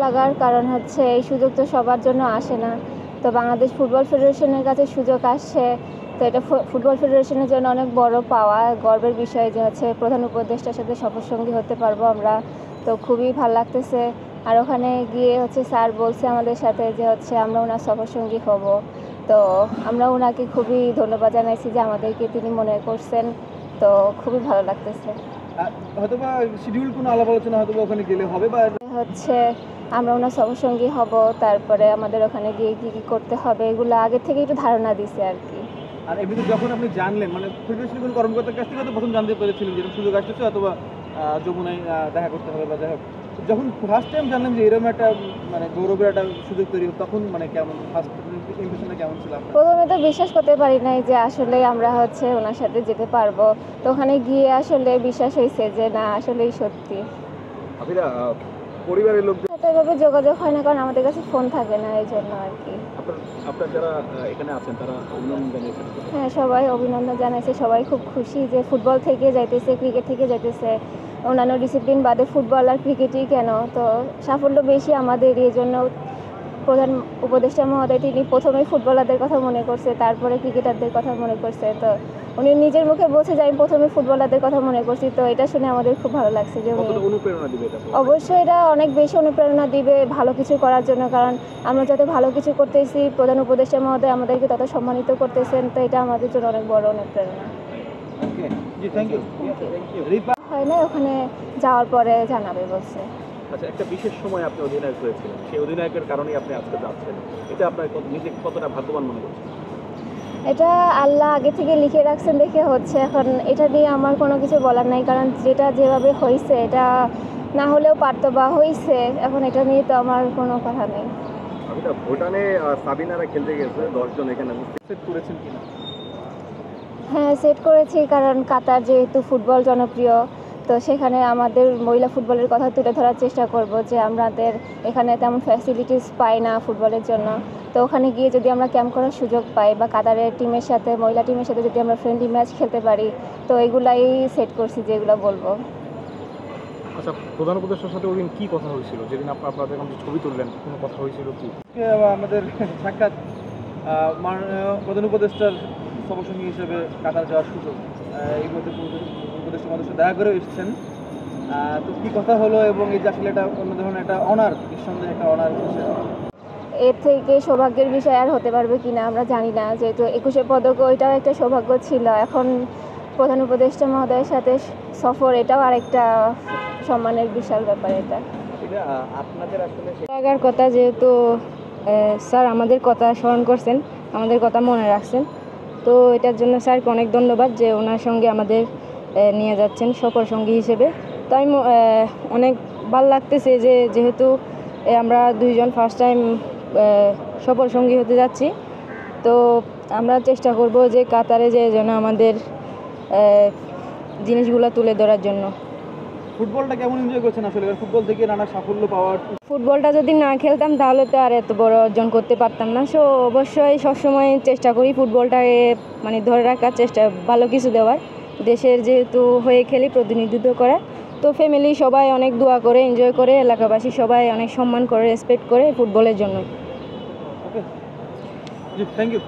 লাগার কারণ হচ্ছে এই সুযোগ তো সবার জন্য আসে না। তো বাংলাদেশ ফুটবল ফেডারেশনের কাছে সুযোগ আসছে, তো এটা ফুটবল ফেডারেশনের জন্য অনেক বড় পাওয়া, গর্বের বিষয় যে হচ্ছে প্রধান উপদেষ্টার সাথে সফরসঙ্গী হতে পারবো আমরা। তো খুবই ভালো লাগতেছে। আর ওখানে গিয়ে হচ্ছে স্যার বলছে আমাদের সাথে যে হচ্ছে আমরা ওনার সফরসঙ্গী হব। তো আমরা ওনাকে খুবই ধন্যবাদ জানাইছি যে আমাদেরকে তিনি মনে করছেন। তো খুবই ভালো লাগতেছে। হয়তোবা শিডিউল কোনো আলাপ আলোচনা হয়তোবা ওখানে গেলে হবে, বা হচ্ছে আমরা ওনার সফরসঙ্গী হব, তারপরে আমাদের ওখানে গিয়ে কী কী করতে হবে এগুলো আগে থেকে একটু ধারণা দিছে আর কি। আর এমনিতে যখন আপনি জানলেন, মানে ফেডারেশনের কোনো কর্মকর্তার কাছ থেকে তো প্রথম জানতে পেরেছিলেন যেরকম সুযোগ আসতেছে অথবা যমুনায় দেখা করতে হবে বা যাই হোক, যখন ফার্স্ট টাইম জানলেন যে এরকম একটা মানে গৌরবের একটা সুযোগ তৈরি হবে, তখন মানে কেমন ফার্স্ট ইমপ্রেশনটা কেমন ছিল আপনার? প্রথমে তো বিশ্বাস করতে পারি নাই যে আসলে আমরা হচ্ছে ওনার সাথে যেতে পারবো। তো ওখানে গিয়ে আসলে বিশ্বাস হয়েছে যে না আসলেই সত্যি। আপনারা পরিবারের লোকদের সাথে এভাবে যোগাযোগ হয় না, কারণ আমাদের কাছে ফোন থাকে না, এই জন্য আর কি। আপনার যারা এখানে আছেন তারা অভিনন্দন জানিয়েছেন? হ্যাঁ, সবাই অভিনন্দন জানাইছে, সবাই খুব খুশি যে ফুটবল থেকে যাইতেছে, ক্রিকেট থেকে যাইতেছে। অন্যান্য ডিসিপ্লিন বাদে ফুটবল আর ক্রিকেটই কেন, তো সাফল্য বেশি আমাদের। এই জন্য প্রধান উপদেষ্টা মহোদয় তিনি প্রথমেই ফুটবলারদের কথা মনে করছে, তারপরে ক্রিকেটারদের কথা মনে করছে। তো উনি নিজের মুখে বলছে যে আমি প্রথমে ফুটবলারদের কথা মনে করছি। তো এটা শুনে আমাদের খুব ভালো লাগছে যে অনুপ্রেরণা দিবে এটা। অবশ্যই এটা অনেক বেশি অনুপ্রেরণা দিবে ভালো কিছু করার জন্য, কারণ আমরা যত ভালো কিছু করতেছি প্রধান উপদেষ্টা মহোদয় আমাদেরকে তত সম্মানিত করতেছেন। তো এটা আমাদের জন্য অনেক বড় অনুপ্রেরণা। হয় না, ওখানে যাওয়ার পরে জানাবে বলছে। আচ্ছা, একটা বিশেষ সময় আপনি অধিনায়ক হয়েছিলেন, সেই অধিনায়কের কারণেই আপনি আজকে যাচ্ছেন, এটা আপনার নিজেকে কতটা ভাগ্যবান মনে করছেন? এটা আল্লাহ আগে থেকে লিখে রাখছেন দেখে হচ্ছে। এখন এটা নিয়ে আমার কোনো কিছু বলার নাই, কারণ যেটা যেভাবে হয়েছে এটা না হলেও পারতো বা হয়েছে, এখন এটা নিয়ে তো আমার কোনো কথা নেই। ভুটানে সাবিনারা খেলতে গেছে 10 জন, এখানে সেট করেছেন কিনা? হ্যাঁ, সেট করেছি, কারণ কাতার যেহেতু ফুটবল জনপ্রিয়, তো সেখানে আমাদের মহিলা ফুটবলের কথা তুলে ধরার চেষ্টা করব যে আমাদের এখানে তেমন ফ্যাসিলিটিস পাই না ফুটবলের জন্য। তো ওখানে গিয়ে যদি আমরা ক্যাম্প করার সুযোগ পাই বা কাতারের টিমের সাথে, মহিলা টিমের সাথে যদি আমরা ফ্রেন্ডলি ম্যাচ খেলতে পারি, তো এগুলাই সেট করছি যেগুলো বলবো। আচ্ছা, প্রধান উপদেষ্টার সাথে ওদিন কি কথা হয়েছিল? যেদিন আপনাদের ছবি তুললেন, কোনো কথা হয়েছিল কি? আমাদের সাক্ষাৎ প্রধান উপদেষ্টার সফরসঙ্গী হিসেবে কাতার যাওয়ার সুযোগ, এই মধ্যে উপদেষ্টা মহাদেশ দেখা করেও এসেছেন। তো কী কথা হলো, এবং এই যে আসলে এটা অন্য ধরনের একটা অনার, নিঃসন্দেহে একটা অনার হচ্ছে। এর থেকে সৌভাগ্যের বিষয় আর হতে পারবে কিনা আমরা জানি না, যেহেতু 21 পদক ওইটাও একটা সৌভাগ্য ছিল। এখন প্রধান উপদেষ্টা মহোদয়ের সাথে সফর, এটাও আরেকটা সম্মানের বিশাল ব্যাপার। এটা আপনাদের আসলে লাগার কথা, যেহেতু স্যার আমাদের কথা স্মরণ করছেন, আমাদের কথা মনে রাখছেন, তো এটার জন্য স্যারকে অনেক ধন্যবাদ যে ওনার সঙ্গে আমাদের নিয়ে যাচ্ছেন সফর সঙ্গী হিসেবে। তো আমি অনেক ভালো লাগতেছে যে যেহেতু আমরা দুইজন ফার্স্ট টাইম সফর সঙ্গী হতে যাচ্ছি, তো আমরা চেষ্টা করব যে কাতারে যে যেন আমাদের জিনিসগুলো তুলে ধরার জন্য। ফুটবলটা কেমন এনজয় করছেন আসলে? ফুটবল থেকে নানা সাফল্য পাওয়ার। ফুটবলটা যদি না খেলতাম তাহলে তো আর এত বড় অর্জন করতে পারতাম না। সো অবশ্যই সবসময় চেষ্টা করি ফুটবলটাকে মানে ধরে রাখার চেষ্টা, ভালো কিছু দেওয়ার, দেশের যেহেতু হয়ে খেলি, প্রতিনিধিত্ব করার। তো ফ্যামিলি সবাই অনেক দোয়া করে, এনজয় করে, এলাকাবাসী সবাই অনেক সম্মান করে, রেসপেক্ট করে ফুটবলের জন্য। ওকে, থ্যাংক ইউ।